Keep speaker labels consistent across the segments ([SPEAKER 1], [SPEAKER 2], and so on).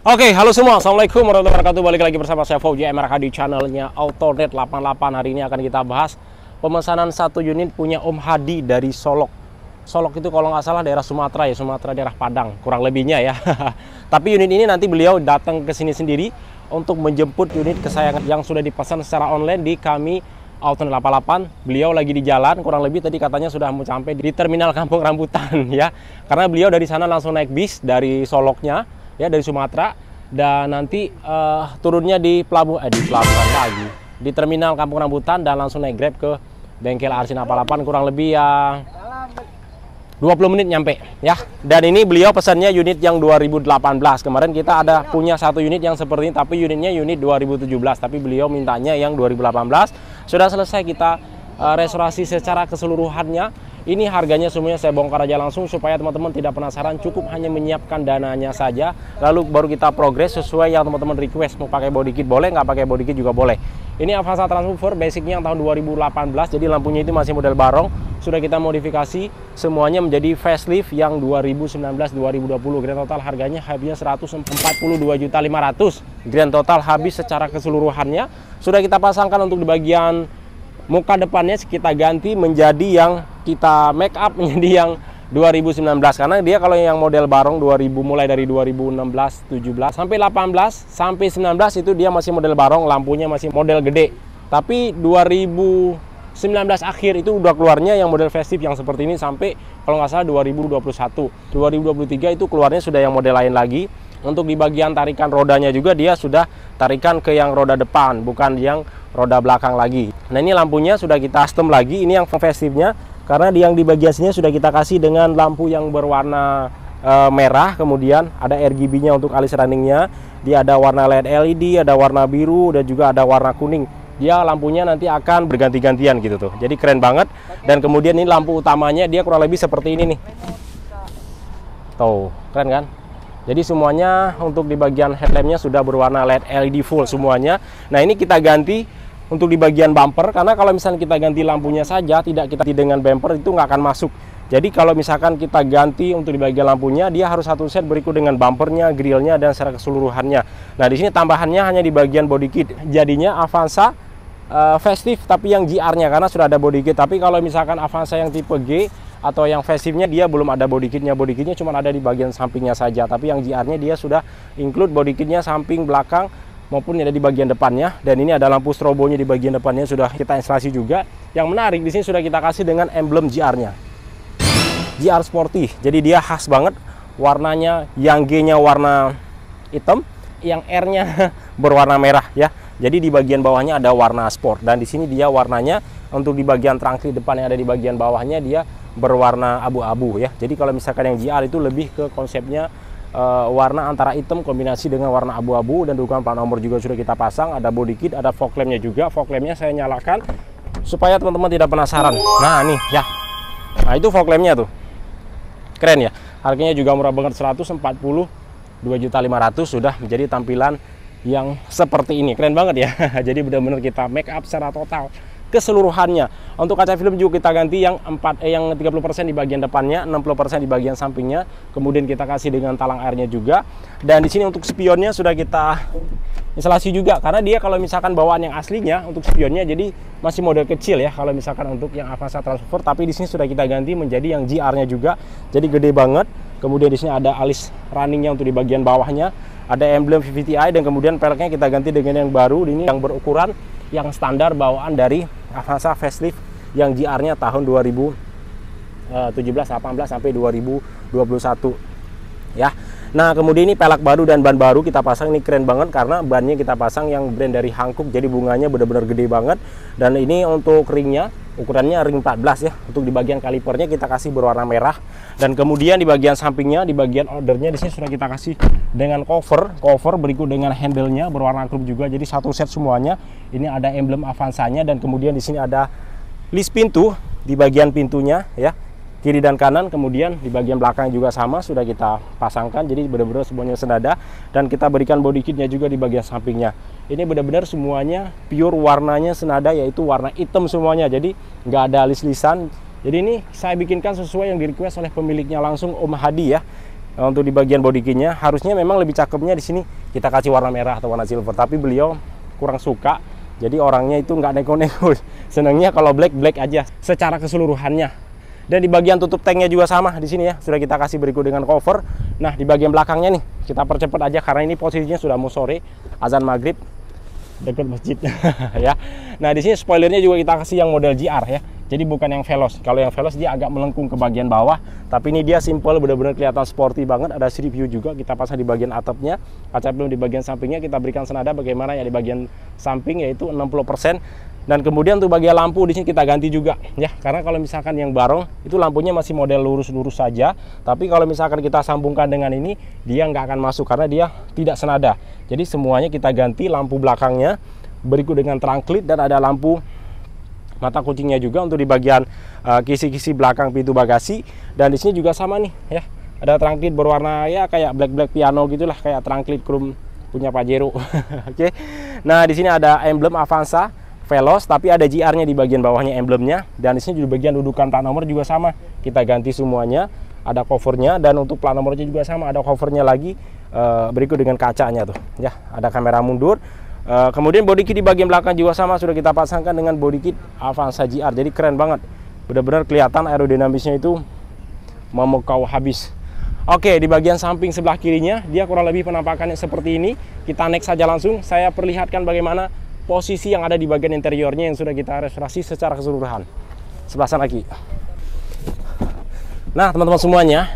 [SPEAKER 1] Oke, halo semua. Assalamualaikum warahmatullahi wabarakatuh. Balik lagi bersama saya Fauji MRK di channelnya Autonet 88. Hari ini akan kita bahas pemesanan satu unit punya Om Hadi dari Solok. Solok itu kalau nggak salah daerah Sumatera ya, Sumatera daerah Padang, kurang lebihnya ya. Tapi unit ini nanti beliau datang ke sini sendiri untuk menjemput unit kesayangan yang sudah dipesan secara online di kami Autonet 88. Beliau lagi di jalan, kurang lebih tadi katanya sudah mau sampai di terminal Kampung Rambutan ya. Karena beliau dari sana langsung naik bis dari Soloknya ya, dari Sumatera, dan nanti turunnya di pelabuhan lagi di terminal Kampung Rambutan dan langsung naik Grab ke bengkel Arsin 88, kurang lebih ya 20 menit nyampe ya. Dan ini beliau pesannya unit yang 2018. Kemarin kita ada punya satu unit yang seperti ini, tapi unitnya unit 2017, tapi beliau mintanya yang 2018. Sudah selesai kita restorasi secara keseluruhannya. Ini harganya semuanya saya bongkar aja langsung supaya teman-teman tidak penasaran, cukup hanya menyiapkan dananya saja, lalu baru kita progres sesuai yang teman-teman request. Mau pakai body kit boleh, nggak pakai body kit juga boleh. Ini Avanza Transmover basicnya yang tahun 2018, jadi lampunya itu masih model barong. Sudah kita modifikasi semuanya menjadi facelift yang 2019-2020. Grand total harganya habisnya 142.500.000. Grand total habis secara keseluruhannya. Sudah kita pasangkan untuk di bagian muka depannya kita ganti menjadi yang kita make up menjadi yang 2019, karena dia kalau yang model barong 2000 mulai dari 2016, 17 sampai 18 sampai 19 itu dia masih model barong, lampunya masih model gede. Tapi 2019 akhir itu udah keluarnya yang model festive yang seperti ini sampai kalau nggak salah 2021. 2023 itu keluarnya sudah yang model lain lagi. Untuk di bagian tarikan rodanya juga dia sudah tarikan ke yang roda depan, bukan yang roda belakang lagi. Nah, ini lampunya sudah kita custom lagi. Ini yang festive-nya, karena yang di bagian sini sudah kita kasih dengan lampu yang berwarna merah. Kemudian ada RGB-nya untuk alis runningnya. Dia ada warna LED LED, ada warna biru, dan juga ada warna kuning. Dia lampunya nanti akan berganti-gantian gitu tuh. Jadi keren banget. Dan kemudian ini lampu utamanya dia kurang lebih seperti ini nih. Tuh, keren kan? Jadi semuanya untuk di bagian headlampnya sudah berwarna LED LED full semuanya. Nah, ini kita ganti untuk di bagian bumper, karena kalau misalnya kita ganti lampunya saja, tidak kita ganti dengan bumper, itu nggak akan masuk. Jadi kalau misalkan kita ganti untuk di bagian lampunya, dia harus satu set berikut dengan bumpernya, grillnya, dan secara keseluruhannya. Nah, di sini tambahannya hanya di bagian body kit. Jadinya Avanza festive tapi yang GR-nya, karena sudah ada body kit. Tapi kalau misalkan Avanza yang tipe G atau yang festive-nya dia belum ada body kitnya. Body kitnya cuma ada di bagian sampingnya saja. Tapi yang GR-nya dia sudah include body kitnya samping, belakang, maupun ada di bagian depannya. Dan ini ada lampu strobonya di bagian depannya sudah kita instalasi juga. Yang menarik di sini sudah kita kasih dengan emblem GR-nya. GR Sporty. Jadi dia khas banget warnanya. Yang G-nya warna hitam, yang R-nya berwarna merah ya. Jadi di bagian bawahnya ada warna sport, dan di sini dia warnanya untuk di bagian trangkli depan yang ada di bagian bawahnya dia berwarna abu-abu ya. Jadi kalau misalkan yang GR itu lebih ke konsepnya warna antara hitam kombinasi dengan warna abu-abu, dan dukungan plat nomor juga sudah kita pasang. Ada body kit, ada fog lampnya juga. Fog lampnya saya nyalakan supaya teman-teman tidak penasaran. Nah, nih ya. Nah, itu fog lampnya tuh. Keren ya. Harganya juga murah banget, 142.500.000 sudah menjadi tampilan yang seperti ini. Keren banget ya. Jadi benar-benar kita make up secara total keseluruhannya. Untuk kaca film juga kita ganti yang 30% di bagian depannya, 60% di bagian sampingnya. Kemudian kita kasih dengan talang airnya juga. Dan di sini untuk spionnya sudah kita instalasi juga, karena dia kalau misalkan bawaan yang aslinya untuk spionnya jadi masih model kecil ya kalau misalkan untuk yang Avanza Transmover, tapi di sini sudah kita ganti menjadi yang GR-nya juga. Jadi gede banget. Kemudian di sini ada alis runningnya untuk di bagian bawahnya. Ada emblem VVTi, dan kemudian peleknya kita ganti dengan yang baru. Ini yang berukuran yang standar bawaan dari Avanza facelift yang GR-nya tahun 2017, 18 sampai 2021 ya. Nah, kemudian ini pelek baru dan ban baru kita pasang. Ini keren banget karena bannya kita pasang yang brand dari Hankook, jadi bunganya benar-benar gede banget. Dan ini untuk ringnya ukurannya ring 14 ya. Untuk di bagian kalipernya kita kasih berwarna merah, dan kemudian di bagian sampingnya, di bagian ordernya di sini sudah kita kasih dengan cover berikut dengan handle-nya berwarna krim juga. Jadi satu set semuanya. Ini ada emblem Avanza-nya, dan kemudian di sini ada list pintu di bagian pintunya ya, kiri dan kanan. Kemudian di bagian belakang juga sama sudah kita pasangkan. Jadi benar-benar semuanya senada, dan kita berikan body kitnya juga di bagian sampingnya. Ini benar-benar semuanya pure warnanya senada, yaitu warna hitam semuanya. Jadi nggak ada alis-lisan. Jadi ini saya bikinkan sesuai yang di request oleh pemiliknya langsung, Om Hadi ya. Nah, untuk di bagian body kitnya harusnya memang lebih cakepnya di sini kita kasih warna merah atau warna silver, tapi beliau kurang suka. Jadi orangnya itu nggak neko-neko, senangnya kalau black aja secara keseluruhannya. Dan di bagian tutup tanknya juga sama di sini ya, sudah kita kasih berikut dengan cover. Nah di bagian belakangnya nih kita percepat aja karena ini posisinya sudah mau sore, azan maghrib dekat masjid ya. Nah di sini spoilernya juga kita kasih yang model GR ya. Jadi bukan yang Veloz. Kalau yang Veloz dia agak melengkung ke bagian bawah, tapi ini dia simple, benar-benar kelihatan sporty banget. Ada street view juga kita pasang di bagian atapnya, kaca film di bagian sampingnya kita berikan senada bagaimana ya di bagian samping yaitu 60%. Dan kemudian untuk bagian lampu di sini kita ganti juga ya, karena kalau misalkan yang Barong itu lampunya masih model lurus-lurus saja, tapi kalau misalkan kita sambungkan dengan ini dia nggak akan masuk karena dia tidak senada. Jadi semuanya kita ganti lampu belakangnya berikut dengan trunk lid dan ada lampu mata kucingnya juga untuk di bagian kisi-kisi belakang pintu bagasi. Dan di sini juga sama nih ya, ada trunk lid berwarna ya kayak black piano gitulah, kayak trunk lid chrome punya Pajero. Oke. Nah di sini ada emblem Avanza Veloz, tapi ada GR-nya di bagian bawahnya emblemnya. Dan di sini di bagian dudukan plat nomor juga sama, kita ganti semuanya, ada covernya. Dan untuk plat nomornya juga sama, ada covernya lagi berikut dengan kacanya tuh ya, ada kamera mundur. Kemudian body kit di bagian belakang juga sama, sudah kita pasangkan dengan body kit Avanza GR. Jadi keren banget, benar-benar kelihatan aerodinamisnya itu memukau habis. Oke, di bagian samping sebelah kirinya dia kurang lebih penampakannya seperti ini. Kita next saja langsung, saya perlihatkan bagaimana posisi yang ada di bagian interiornya yang sudah kita restorasi secara keseluruhan. Sebelah sana lagi. Nah, teman-teman semuanya,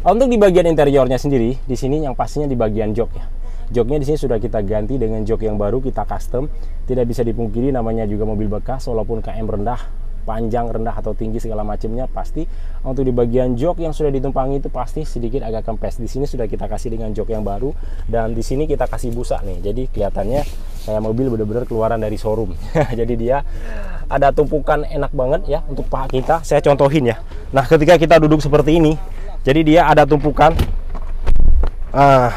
[SPEAKER 1] untuk di bagian interiornya sendiri, di sini yang pastinya di bagian jok ya. Joknya di sini sudah kita ganti dengan jok yang baru, kita custom. Tidak bisa dipungkiri namanya juga mobil bekas, walaupun KM rendah, panjang, rendah atau tinggi segala macamnya pasti untuk di bagian jok yang sudah ditumpangi itu pasti sedikit agak kempes. Di sini sudah kita kasih dengan jok yang baru dan di sini kita kasih busa nih. Jadi kelihatannya kayak mobil benar-benar keluaran dari showroom. Jadi dia ada tumpukan enak banget ya untuk paha kita. Saya contohin ya. Nah, ketika kita duduk seperti ini, jadi dia ada tumpukan.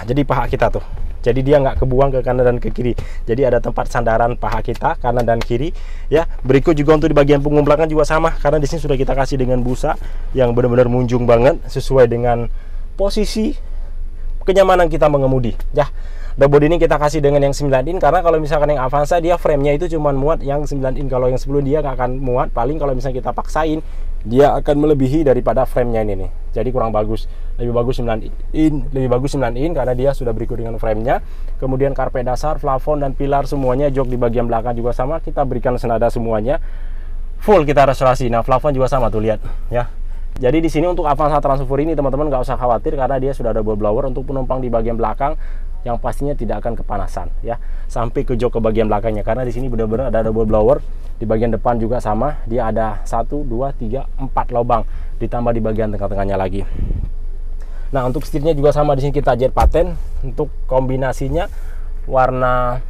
[SPEAKER 1] Jadi paha kita tuh. Jadi dia nggak kebuang ke kanan dan ke kiri. Jadi ada tempat sandaran paha kita kanan dan kiri ya. Berikut juga untuk di bagian punggung belakang juga sama, karena di sini sudah kita kasih dengan busa yang benar-benar munjung banget sesuai dengan posisi kenyamanan kita mengemudi ya. Dan bodi ini kita kasih dengan yang 9 in, karena kalau misalkan yang Avanza dia frame-nya itu cuma muat yang 9 in. Kalau yang sebelum dia nggak akan muat, paling kalau misalnya kita paksain dia akan melebihi daripada frame-nya ini nih. Jadi kurang bagus. Lebih bagus 9 in karena dia sudah berikut dengan frame-nya. Kemudian karpet dasar, plafon dan pilar semuanya, jok di bagian belakang juga sama, kita berikan senada semuanya. Full kita restorasi. Nah, plafon juga sama tuh, lihat ya. Jadi di sini untuk Avanza Transfer ini teman-teman nggak usah khawatir karena dia sudah ada double blower untuk penumpang di bagian belakang yang pastinya tidak akan kepanasan ya, sampai ke jok ke bagian belakangnya, karena di sini benar-benar ada double blower. Di bagian depan juga sama, dia ada 1, 2, 3, 4 lubang, ditambah di bagian tengah-tengahnya lagi. Nah, untuk setirnya juga sama, di sini kita jet paten untuk kombinasinya warna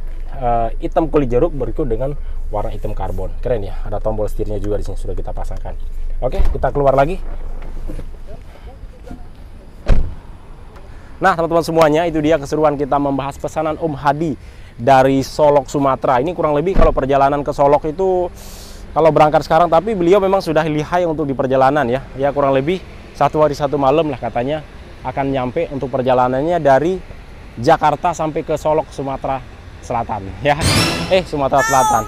[SPEAKER 1] hitam kulit jeruk berikut dengan warna hitam karbon. Keren ya, ada tombol setirnya juga di sini sudah kita pasangkan. Oke, kita keluar lagi. Nah, teman-teman semuanya, itu dia keseruan kita membahas pesanan Om Hadi dari Solok, Sumatera. Ini kurang lebih kalau perjalanan ke Solok itu kalau berangkat sekarang, tapi beliau memang sudah lihai untuk di perjalanan ya. Ya kurang lebih 1 hari 1 malam lah katanya akan nyampe untuk perjalanannya dari Jakarta sampai ke Solok, Sumatera Selatan ya. Sumatera Selatan.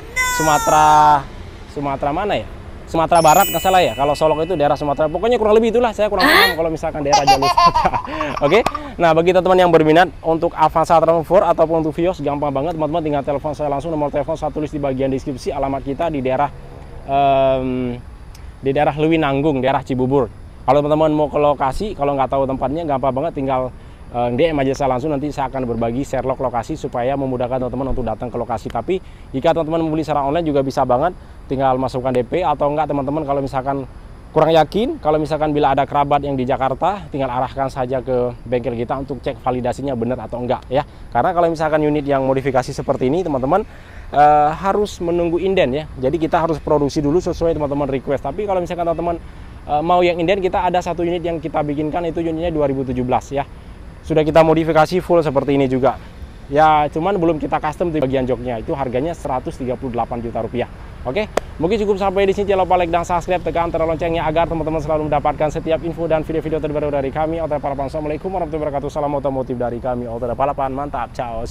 [SPEAKER 1] Sumatera mana ya? Sumatera Barat nggak salah ya, kalau Solok itu daerah Sumatera. Pokoknya kurang lebih itulah, saya kurang paham kalau misalkan daerah jalur Sumatera. Oke, nah bagi teman-teman yang berminat untuk Avanza Transfer ataupun untuk Vios, gampang banget teman-teman, tinggal telepon saya langsung. Nomor telepon saya tulis di bagian deskripsi. Alamat kita di daerah Lewi Nanggung, daerah Cibubur. Kalau teman-teman mau ke lokasi, kalau nggak tahu tempatnya, gampang banget, tinggal DM aja saya langsung, nanti saya akan berbagi share log lokasi supaya memudahkan teman-teman untuk datang ke lokasi. Tapi jika teman-teman membeli secara online juga bisa banget, tinggal masukkan DP atau enggak teman-teman kalau misalkan kurang yakin, kalau misalkan bila ada kerabat yang di Jakarta, tinggal arahkan saja ke bengkel kita untuk cek validasinya benar atau enggak ya. Karena kalau misalkan unit yang modifikasi seperti ini teman-teman harus menunggu inden ya. Jadi kita harus produksi dulu sesuai teman-teman request. Tapi kalau misalkan teman-teman mau yang inden, kita ada 1 unit yang kita bikinkan, itu unitnya 2017 ya. Sudah kita modifikasi full seperti ini juga. Ya, cuman belum kita custom di bagian joknya. Itu harganya 138 juta rupiah. Oke, mungkin cukup sampai di sini. Jangan lupa like dan subscribe, tekan tombol loncengnya agar teman-teman selalu mendapatkan setiap info dan video-video terbaru dari kami. Auto Balapan. Assalamualaikum warahmatullahi wabarakatuh. Salam otomotif dari kami, Auto Balapan. Mantap, ciao.